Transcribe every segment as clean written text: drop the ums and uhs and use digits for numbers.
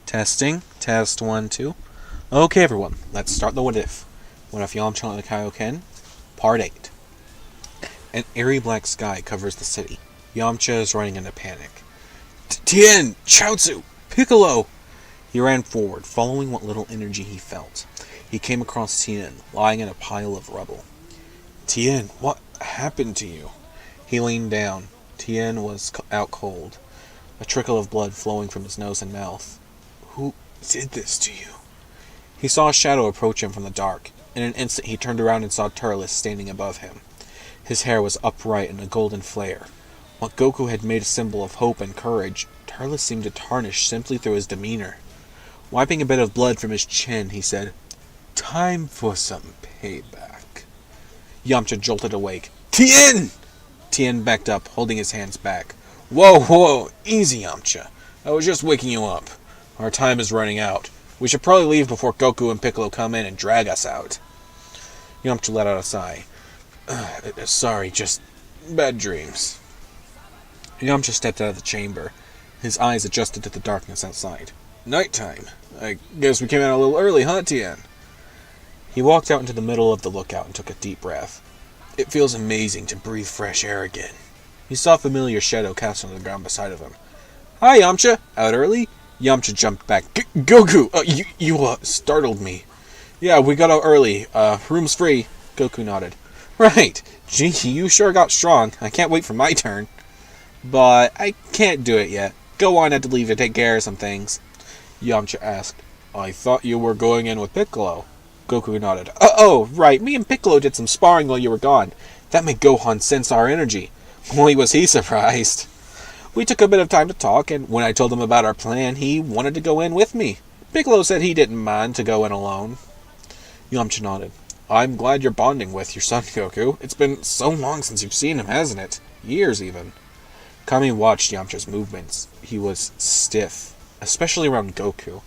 Testing. Test 1, 2. Okay, everyone. Let's start the what if. What if Yamcha and the kaioken? Part 8. An eerie black sky covers the city. Yamcha is running in a panic. Tien! Chaozu! Piccolo! He ran forward, following what little energy he felt. He came across Tien, lying in a pile of rubble. Tien, what happened to you? He leaned down. Tien was out cold, a trickle of blood flowing from his nose and mouth. Who did this to you? He saw a shadow approach him from the dark. In an instant he turned around and saw Turles standing above him. His hair was upright in a golden flare. What Goku had made a symbol of hope and courage, Turles seemed to tarnish simply through his demeanor. Wiping a bit of blood from his chin, he said, "Time for some payback." Yamcha jolted awake. Tien! Tien backed up, holding his hands back. Whoa, easy, Yamcha. I was just waking you up. Our time is running out. We should probably leave before Goku and Piccolo come in and drag us out. Yamcha let out a sigh. Sorry, just bad dreams. Yamcha stepped out of the chamber. His eyes adjusted to the darkness outside. Nighttime. I guess we came out a little early, huh, Tien? He walked out into the middle of the lookout and took a deep breath. It feels amazing to breathe fresh air again. He saw a familiar shadow cast on the ground beside of him. Hi, Yamcha. Out early? Yamcha jumped back. Goku! You startled me. Yeah, we got out early. Room's free. Goku nodded. Right. Gee, you sure got strong. I can't wait for my turn. But I can't do it yet. Gohan had to leave to take care of some things. Yamcha asked. I thought you were going in with Piccolo. Goku nodded. Oh, right. Me and Piccolo did some sparring while you were gone. That made Gohan sense our energy. Boy, was he surprised. We took a bit of time to talk, and when I told him about our plan, he wanted to go in with me. Piccolo said he didn't mind to go in alone. Yamcha nodded. I'm glad you're bonding with your son, Goku. It's been so long since you've seen him, hasn't it? Years, even. Kami watched Yamcha's movements. He was stiff, especially around Goku.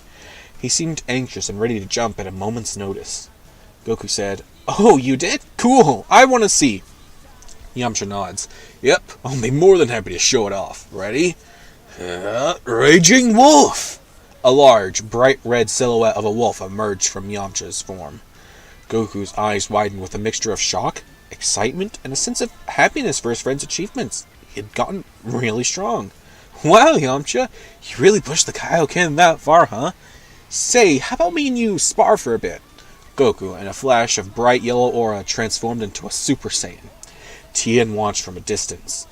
He seemed anxious and ready to jump at a moment's notice. Goku said, Oh, you did? Cool! I want to see! Yamcha nods. Yep, I'll be more than happy to show it off. Ready? Raging Wolf! A large, bright red silhouette of a wolf emerged from Yamcha's form. Goku's eyes widened with a mixture of shock, excitement, and a sense of happiness for his friend's achievements. He had gotten really strong. Wow, Yamcha, you really pushed the kaioken that far, huh? Say, how about me and you spar for a bit? Goku, in a flash of bright yellow aura, transformed into a Super Saiyan. Tien watched from a distance.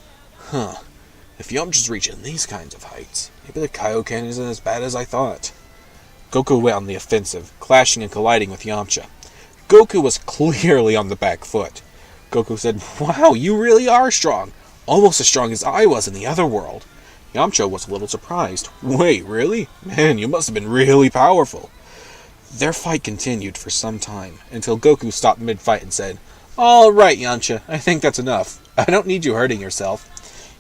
If Yamcha's reaching these kinds of heights, maybe the kaioken isn't as bad as I thought. Goku went on the offensive, clashing and colliding with Yamcha. Goku was clearly on the back foot. Goku said, Wow, you really are strong. Almost as strong as I was in the other world. Yamcha was a little surprised. Wait, really? Man, you must have been really powerful. Their fight continued for some time, until Goku stopped mid-fight and said, All right, Yamcha, I think that's enough. I don't need you hurting yourself.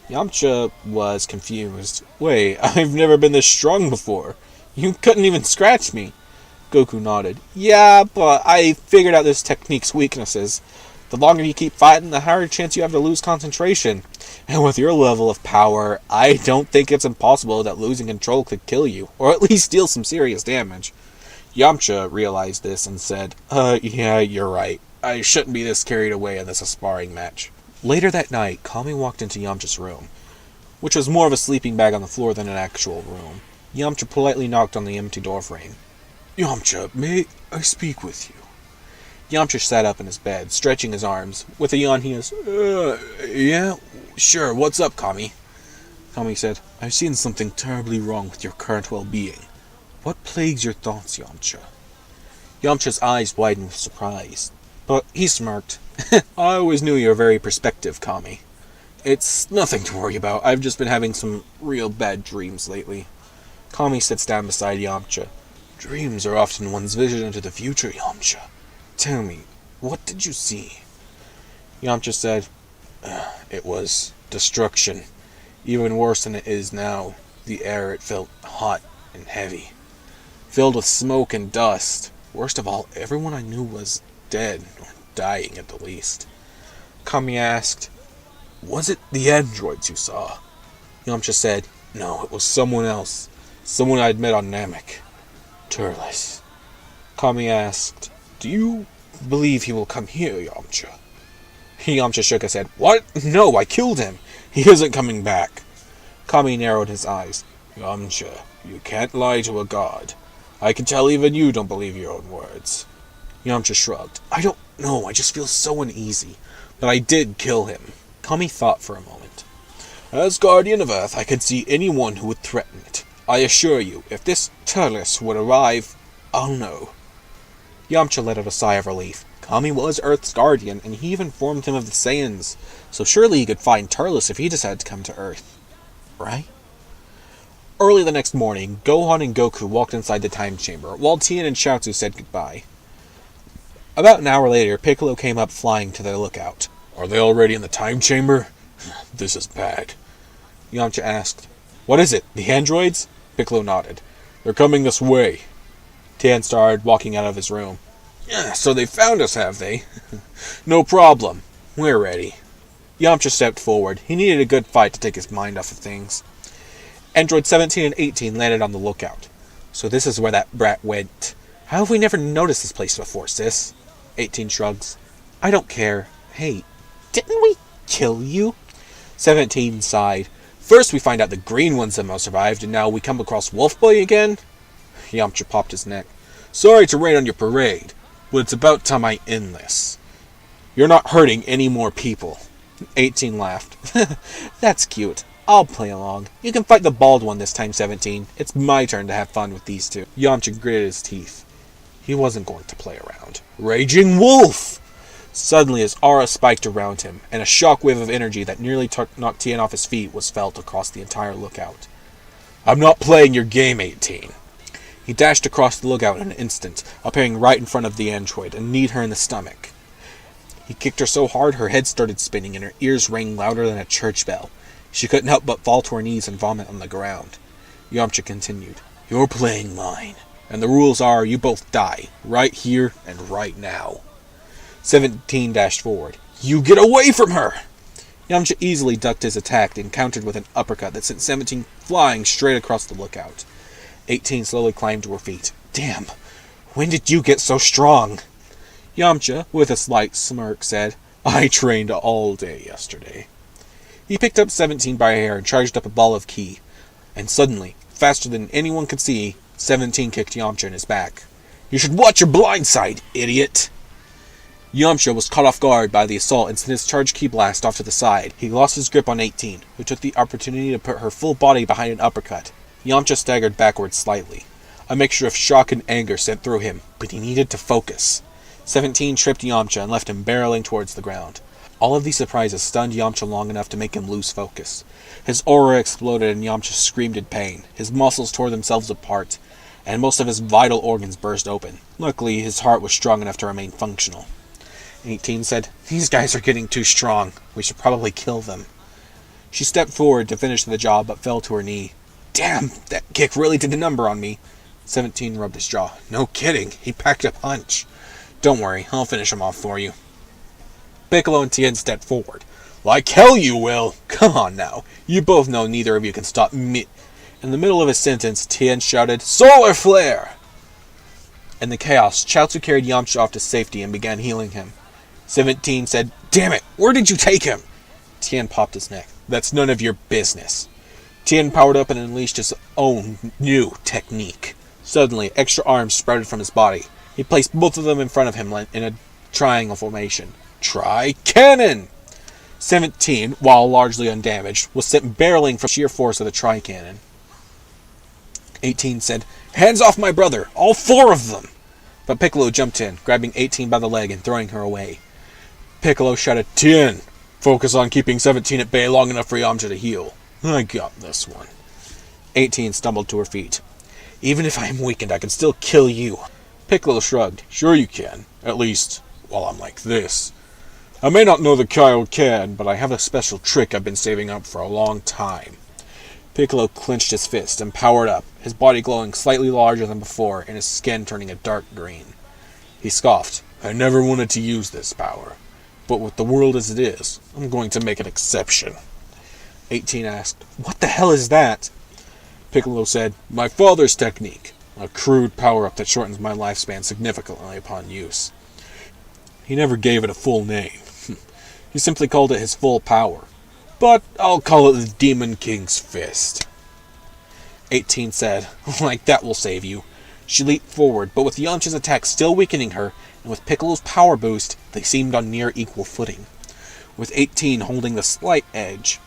Yamcha was confused. Wait, I've never been this strong before. You couldn't even scratch me. Goku nodded. Yeah, but I figured out this technique's weaknesses. The longer you keep fighting, the higher chance you have to lose concentration. And with your level of power, I don't think it's impossible that losing control could kill you, or at least deal some serious damage. Yamcha realized this and said, yeah, you're right. I shouldn't be this carried away in this sparring match. Later that night, Kami walked into Yamcha's room, which was more of a sleeping bag on the floor than an actual room. Yamcha politely knocked on the empty doorframe. Yamcha, may I speak with you? Yamcha sat up in his bed, stretching his arms. With a yawn, he asked, yeah, sure, what's up, Kami? Kami said, I've seen something terribly wrong with your current well-being. What plagues your thoughts, Yamcha? Yamcha's eyes widened with surprise, but he smirked. I always knew you were very perceptive, Kami. It's nothing to worry about. I've just been having some real bad dreams lately. Kami sits down beside Yamcha. Dreams are often one's vision into the future, Yamcha. Tell me, what did you see? Yamcha said, It was destruction. Even worse than it is now. The air, it felt hot and heavy. Filled with smoke and dust. Worst of all, everyone I knew was dead, or dying at the least. Kami asked, Was it the androids you saw? Yamcha said, No, it was someone else. Someone I'd met on Namek. Turles. Kami asked, "Do you believe he will come here, Yamcha?" Yamcha shook his head. "What? No, I killed him. He isn't coming back." Kami narrowed his eyes. "Yamcha, you can't lie to a god. I can tell even you don't believe your own words." Yamcha shrugged. "I don't know, I just feel so uneasy. But I did kill him." Kami thought for a moment. "As Guardian of Earth, I could see anyone who would threaten it. I assure you, if this Turles would arrive, I'll know." Yamcha let out a sigh of relief. Kami was Earth's guardian, and he even informed him of the Saiyans, so surely he could find Turles if he decided to come to Earth. Right? Early the next morning, Gohan and Goku walked inside the time chamber, while Tien and Chaozu said goodbye. About an hour later, Piccolo came up flying to their lookout. "Are they already in the time chamber? This is bad." Yamcha asked, "What is it, the androids?" Piccolo nodded. "They're coming this way." Tien started walking out of his room. "So they found us, have they?" "No problem. We're ready." Yamcha stepped forward. He needed a good fight to take his mind off of things. Android 17 and 18 landed on the lookout. "So this is where that brat went. How have we never noticed this place before, sis?" 18 shrugs. "I don't care. Hey, didn't we kill you?" 17 sighed. "First we find out the green ones somehow survived, and now we come across Wolfboy again?" Yamcha popped his neck. "Sorry to rain on your parade, but it's about time I end this. You're not hurting any more people." 18 laughed. "That's cute. I'll play along. You can fight the bald one this time, 17. It's my turn to have fun with these two." Yamcha gritted his teeth. He wasn't going to play around. Raging Wolf! Suddenly his aura spiked around him, and a shockwave of energy that nearly knocked Tien off his feet was felt across the entire lookout. "I'm not playing your game, 18. He dashed across the lookout in an instant, appearing right in front of the android, and kneed her in the stomach. He kicked her so hard her head started spinning, and her ears rang louder than a church bell. She couldn't help but fall to her knees and vomit on the ground. Yamcha continued, "You're playing mine, and the rules are you both die, right here and right now." 17 dashed forward. "You get away from her!" Yamcha easily ducked his attack and countered with an uppercut that sent 17 flying straight across the lookout. 18 slowly climbed to her feet. "Damn, when did you get so strong?" Yamcha, with a slight smirk, said, "I trained all day yesterday." He picked up 17 by her hair and charged up a ball of ki. And suddenly, faster than anyone could see, 17 kicked Yamcha in his back. "You should watch your blind side, idiot!" Yamcha was caught off guard by the assault and sent his charge ki blast off to the side. He lost his grip on 18, who took the opportunity to put her full body behind an uppercut. Yamcha staggered backwards slightly. A mixture of shock and anger sent through him, but he needed to focus. 17 tripped Yamcha and left him barreling towards the ground. All of these surprises stunned Yamcha long enough to make him lose focus. His aura exploded and Yamcha screamed in pain. His muscles tore themselves apart, and most of his vital organs burst open. Luckily, his heart was strong enough to remain functional. 18 said, "These guys are getting too strong. We should probably kill them." She stepped forward to finish the job, but fell to her knee. "Damn, that kick really did a number on me." 17 rubbed his jaw. "No kidding, he packed a punch." "Don't worry, I'll finish him off for you." Piccolo and Tien stepped forward. "Like hell you will! Come on now, you both know neither of you can stop me." In the middle of his sentence, Tien shouted, "Solar Flare!" In the chaos, Chaozu carried Yamcha off to safety and began healing him. 17 said, "Damn it, where did you take him?" Tien popped his neck. "That's none of your business." Tien powered up and unleashed his own new technique. Suddenly, extra arms sprouted from his body. He placed both of them in front of him in a triangle formation. Tri-Cannon! 17, while largely undamaged, was sent barreling from sheer force of the Tri-Cannon. 18 said, "Hands off my brother! All 4 of them!" But Piccolo jumped in, grabbing 18 by the leg and throwing her away. Piccolo shouted, "Tien! Focus on keeping 17 at bay long enough for Yamcha to heal. I got this one." 18 stumbled to her feet. "Even if I am weakened, I can still kill you." Piccolo shrugged. "Sure you can. At least, while I'm like this. I may not know the kaioken, but I have a special trick I've been saving up for a long time." Piccolo clenched his fist and powered up, his body glowing slightly larger than before and his skin turning a dark green. He scoffed, "I never wanted to use this power, but with the world as it is, I'm going to make an exception." 18 asked, "What the hell is that?" Piccolo said, "My father's technique. A crude power-up that shortens my lifespan significantly upon use. He never gave it a full name. He simply called it his full power. But I'll call it the Demon King's Fist." 18 said, "Like that will save you." She leaped forward, but with Yamcha's attack still weakening her, and with Piccolo's power boost, they seemed on near equal footing, with 18 holding the slight edge.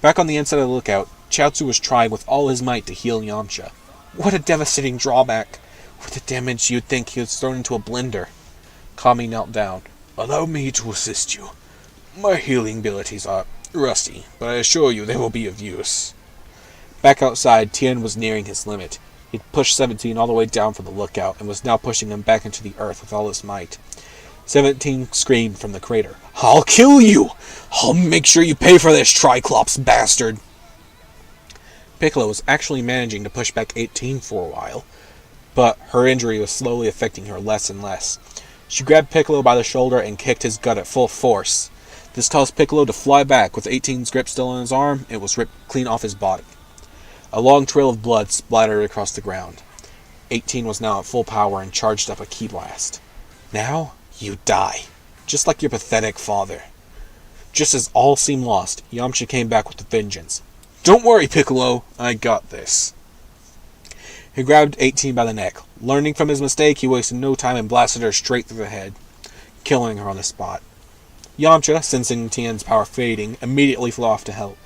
Back on the inside of the lookout, Chaozu was trying with all his might to heal Yamcha. What a devastating drawback! With the damage, you'd think he was thrown into a blender. Kami knelt down. "Allow me to assist you. My healing abilities are rusty, but I assure you they will be of use." Back outside, Tien was nearing his limit. He'd pushed 17 all the way down from the lookout, and was now pushing him back into the earth with all his might. 17 screamed from the crater, "I'll kill you! I'll make sure you pay for this, Triclops bastard!" Piccolo was actually managing to push back 18 for a while, but her injury was slowly affecting her less and less. She grabbed Piccolo by the shoulder and kicked his gut at full force. This caused Piccolo to fly back. With 18's grip still on his arm, it was ripped clean off his body. A long trail of blood splattered across the ground. 18 was now at full power and charged up a ki blast. "Now, you die. Just like your pathetic father." Just as all seemed lost, Yamcha came back with a vengeance. "Don't worry, Piccolo. I got this." He grabbed 18 by the neck. Learning from his mistake, he wasted no time and blasted her straight through the head, killing her on the spot. Yamcha, sensing Tien's power fading, immediately flew off to help.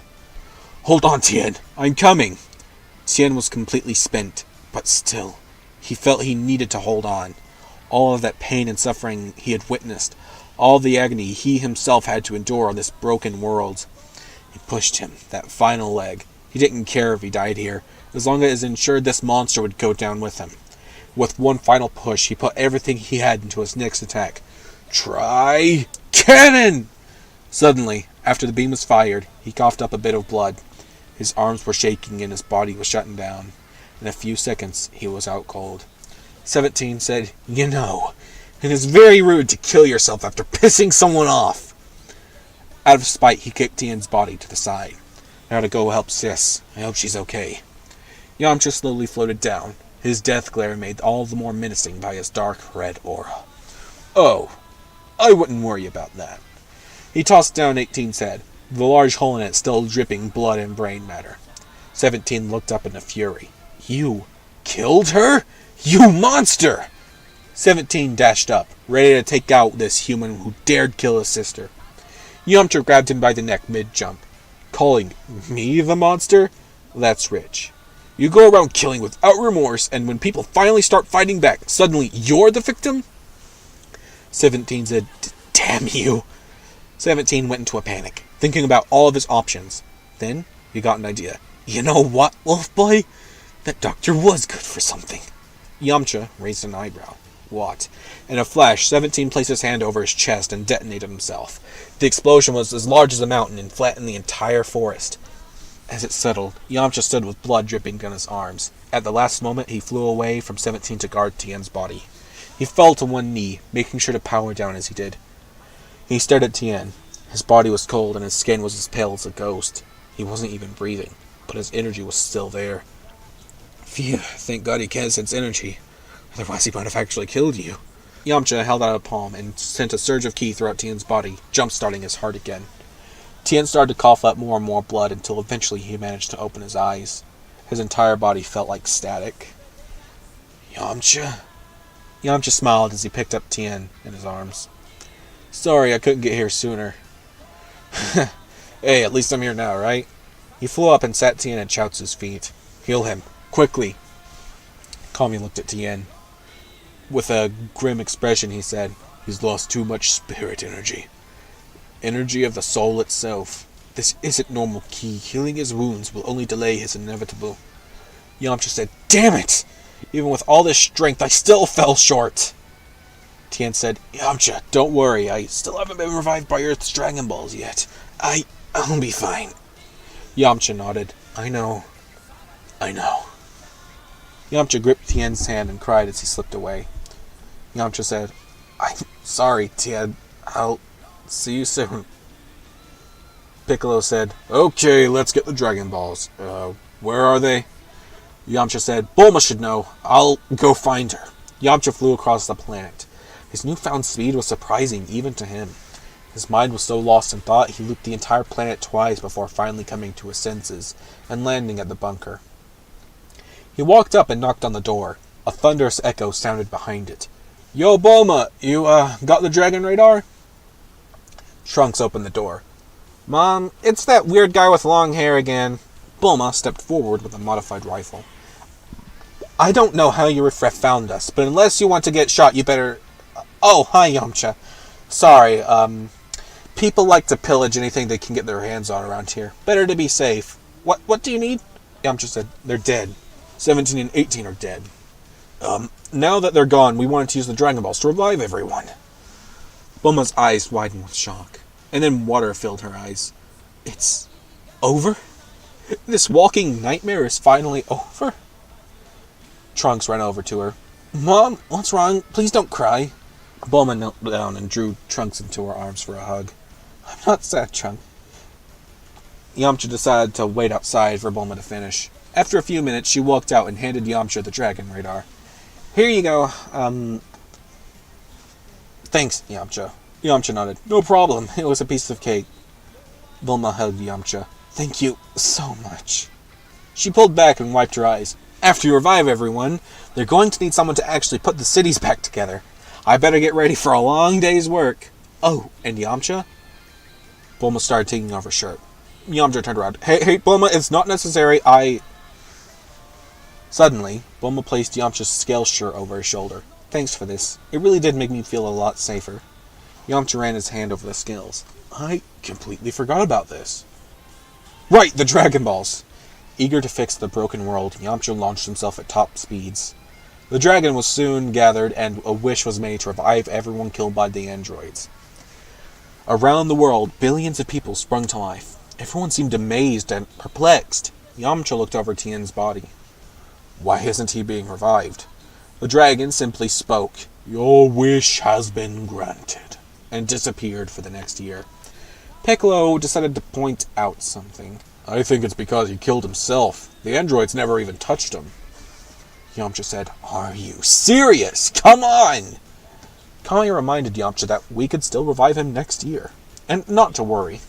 "Hold on, Tien. I'm coming." Tien was completely spent, but still, he felt he needed to hold on. All of that pain and suffering he had witnessed, all the agony he himself had to endure on this broken world. It pushed him, that final leg. He didn't care if he died here, as long as it ensured this monster would go down with him. With one final push, he put everything he had into his next attack. "Try cannon!" Suddenly, after the beam was fired, he coughed up a bit of blood. His arms were shaking and his body was shutting down. In a few seconds, he was out cold. 17 said, "You know, it is very rude to kill yourself after pissing someone off." Out of spite, he kicked Tien's body to the side. "Now to go help Sis. I hope she's okay." Yamcha slowly floated down, his death glare made all the more menacing by his dark red aura. "Oh, I wouldn't worry about that." He tossed down 18's head, the large hole in it still dripping blood and brain matter. 17 looked up in a fury. "You killed her? You monster!" 17 dashed up, ready to take out this human who dared kill his sister. Yamcha grabbed him by the neck mid-jump. "Calling me the monster? That's rich. You go around killing without remorse, and when people finally start fighting back, suddenly you're the victim?" 17 said, "Damn you." 17 went into a panic, thinking about all of his options. Then he got an idea. "You know what, Wolf Boy? That doctor was good for something." Yamcha raised an eyebrow. "What?" In a flash, 17 placed his hand over his chest and detonated himself. The explosion was as large as a mountain and flattened the entire forest. As it settled, Yamcha stood with blood dripping down his arms. At the last moment, he flew away from 17 to guard Tien's body. He fell to one knee, making sure to power down as he did. He stared at Tien. His body was cold and his skin was as pale as a ghost. He wasn't even breathing, but his energy was still there. Phew, thank God he can't sense energy. Otherwise he might have actually killed you. Yamcha held out a palm and sent a surge of ki throughout Tien's body, jump-starting his heart again. Tien started to cough up more and more blood until eventually he managed to open his eyes. His entire body felt like static. "Yamcha?" Yamcha smiled as he picked up Tien in his arms. "Sorry I couldn't get here sooner." "Hey, at least I'm here now, right?" He flew up and sat Tien at Chaozu's feet. "Heal him, quickly." Kami looked at Tien. With a grim expression, he said, "He's lost too much spirit energy. Energy of the soul itself. This isn't normal ki. Healing his wounds will only delay his inevitable." Yamcha said, "Damn it! Even with all this strength, I still fell short." Tien said, "Yamcha, don't worry. I still haven't been revived by Earth's Dragon Balls yet. I'll be fine." Yamcha nodded. I know. Yamcha gripped Tien's hand and cried as he slipped away. Yamcha said, "I'm sorry, Tien. I'll see you soon." Piccolo said, "Okay, let's get the Dragon Balls. Where are they?" Yamcha said, Bulma should know. I'll go find her. Yamcha flew across the planet. His newfound speed was surprising even to him. His mind was so lost in thought he looped the entire planet twice before finally coming to his senses and landing at the bunker. He walked up and knocked on the door. A thunderous echo sounded behind it. Yo, Bulma, you, got the dragon radar? Trunks opened the door. Mom, it's that weird guy with long hair again. Bulma stepped forward with a modified rifle. I don't know how you found us, but unless you want to get shot, you better... Oh, hi, Yamcha. Sorry, people like to pillage anything they can get their hands on around here. Better to be safe. What do you need? Yamcha said, they're dead. 17 and 18 are dead. Now that they're gone, we wanted to use the Dragon Balls to revive everyone. Bulma's eyes widened with shock, and then water filled her eyes. It's over? This walking nightmare is finally over? Trunks ran over to her. Mom, what's wrong? Please don't cry. Bulma knelt down and drew Trunks into her arms for a hug. I'm not sad, Trunks. Yamcha decided to wait outside for Bulma to finish. After a few minutes, she walked out and handed Yamcha the dragon radar. Here you go. Thanks, Yamcha. Yamcha nodded. No problem. It was a piece of cake. Bulma hugged Yamcha. Thank you so much. She pulled back and wiped her eyes. After you revive everyone, they're going to need someone to actually put the cities back together. I better get ready for a long day's work. Oh, and Yamcha? Bulma started taking off her shirt. Yamcha turned around. Hey, Bulma, it's not necessary. Suddenly, Bulma placed Yamcha's scale shirt over his shoulder. Thanks for this. It really did make me feel a lot safer. Yamcha ran his hand over the scales. I completely forgot about this. Right, the Dragon Balls! Eager to fix the broken world, Yamcha launched himself at top speeds. The dragon was soon gathered, and a wish was made to revive everyone killed by the androids. Around the world, billions of people sprung to life. Everyone seemed amazed and perplexed. Yamcha looked over Tien's body. Why isn't he being revived? The dragon simply spoke, Your wish has been granted, and disappeared for the next year. Piccolo decided to point out something. I think it's because he killed himself. The androids never even touched him. Yamcha said, Are you serious? Come on! Kami reminded Yamcha that we could still revive him next year, and not to worry.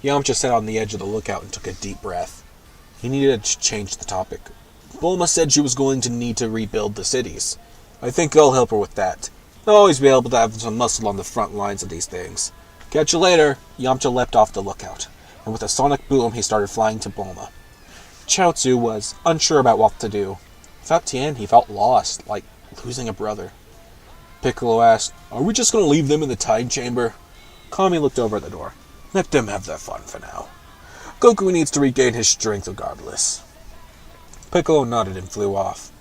Yamcha sat on the edge of the lookout and took a deep breath. He needed to change the topic. Bulma said she was going to need to rebuild the cities. I think I'll help her with that. I'll always be able to have some muscle on the front lines of these things. Catch you later. Yamcha leapt off the lookout, and with a sonic boom he started flying to Bulma. Chaozu was unsure about what to do. Without Tien, he felt lost, like losing a brother. Piccolo asked, Are we just going to leave them in the time chamber? Kami looked over at the door. Let them have their fun for now. Goku needs to regain his strength regardless. Piccolo nodded and flew off.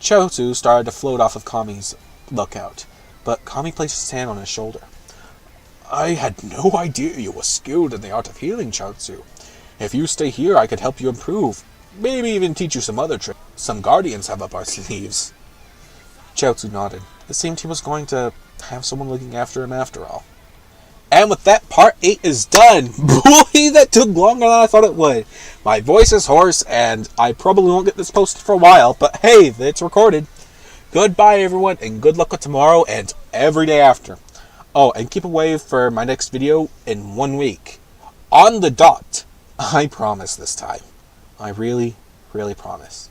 Chaozu started to float off of Kami's lookout, but Kami placed his hand on his shoulder. I had no idea you were skilled in the art of healing, Chaozu. If you stay here, I could help you improve. Maybe even teach you some other tricks some guardians have up our sleeves. Chaozu nodded. It seemed he was going to have someone looking after him after all. And with that, part 8 is done. Boy, that took longer than I thought it would. My voice is hoarse, and I probably won't get this posted for a while, but hey, it's recorded. Goodbye, everyone, and good luck with tomorrow and every day after. Oh, and keep away for my next video in 1 week. On the dot. I promise this time. I really, really promise.